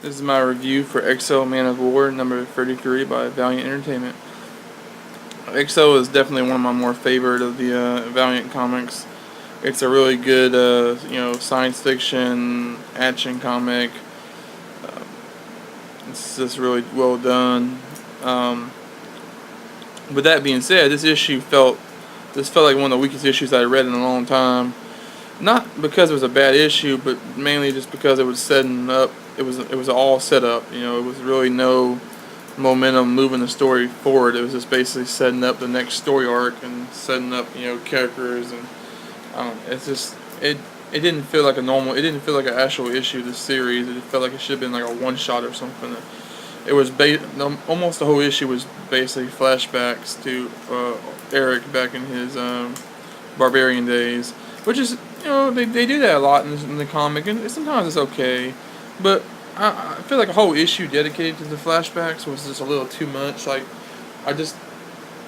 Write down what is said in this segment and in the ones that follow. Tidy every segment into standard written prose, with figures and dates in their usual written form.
This is my review for XO Man of War number 33 by Valiant Entertainment. XO is definitely one of my more favorite of the Valiant comics. It's a really good, science fiction action comic. Uh, it's just really well done. With that being said, this felt like one of the weakest issues I read in a long time. Not because it was a bad issue, but mainly just because it was setting up. It was all set up. It was really no momentum moving the story forward. It was just basically setting up the next story arc and setting up characters, and I don't know. It's just it didn't feel like a normal. It didn't feel like an actual issue of the series. It felt like it should have been like a one shot or something. It was almost the whole issue was basically flashbacks to Eric back in his barbarian days, which is they do that a lot in the comic, and sometimes it's okay, but I feel like a whole issue dedicated to the flashbacks was just a little too much. Like I just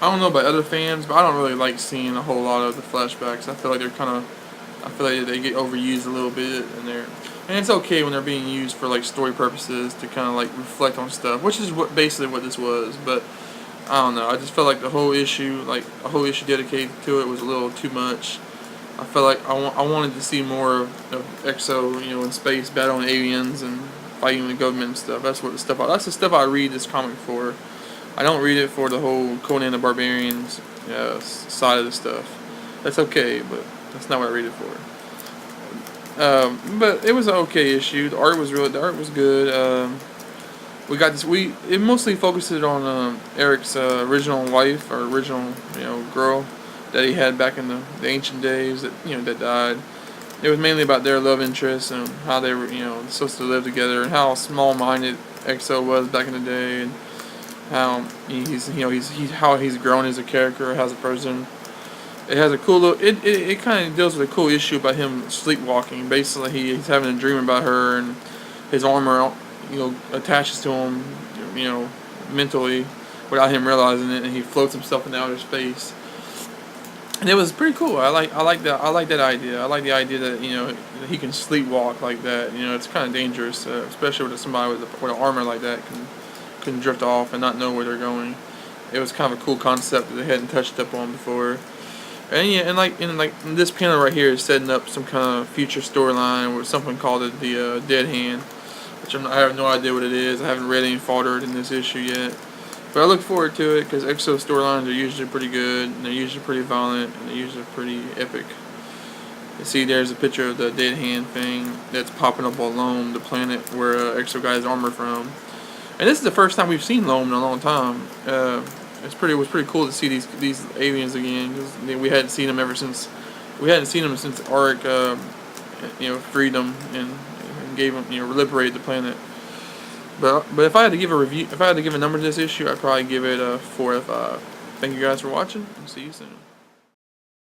I don't know about other fans, but I don't really like seeing a whole lot of the flashbacks. I feel like they get overused a little bit, and it's okay when they're being used for like story purposes to kind of like reflect on stuff, which is basically what this was. But I don't know. I just felt like like a whole issue dedicated to it, was a little too much. I felt like I wanted to see more of EXO, in space battling aliens and fighting the government and stuff. That's the stuff I read this comic for. I don't read it for the whole Conan the Barbarian's side of the stuff. That's okay, but that's not what I read it for. But it was an okay issue. The art was good. We got this. It mostly focuses on Eric's original wife, or original girl that he had back in the ancient days that died. It was mainly about their love interests and how they were supposed to live together, and how small-minded EXO was back in the day, and how he's grown as a character, as a person. It has a cool little. It kind of deals with a cool issue about him sleepwalking. Basically, he's having a dream about her, and his armor, attaches to him, mentally, without him realizing it, and he floats himself in outer space. And it was pretty cool. I like that. I like that idea. I like the idea that that he can sleepwalk like that. It's kind of dangerous, especially with somebody with an armor like that can drift off and not know where they're going. It was kind of a cool concept that they hadn't touched up on before. And yeah, and this panel right here is setting up some kind of future storyline with something called the Dead Hand, which I have no idea what it is. I haven't read any fodder in this issue yet, but I look forward to it because EXO storylines are usually pretty good, and they're usually pretty violent, and they're usually pretty epic. You see, there's a picture of the Dead Hand thing that's popping up on Loam, the planet where EXO got his armor from, and this is the first time we've seen Loam in a long time. It was pretty cool to see these aliens again, because we hadn't seen them since Auric freed them and gave them liberated the planet. But if I had to give a number to this issue, I'd probably give it a 4 out of 5. Thank you guys for watching, and see you soon.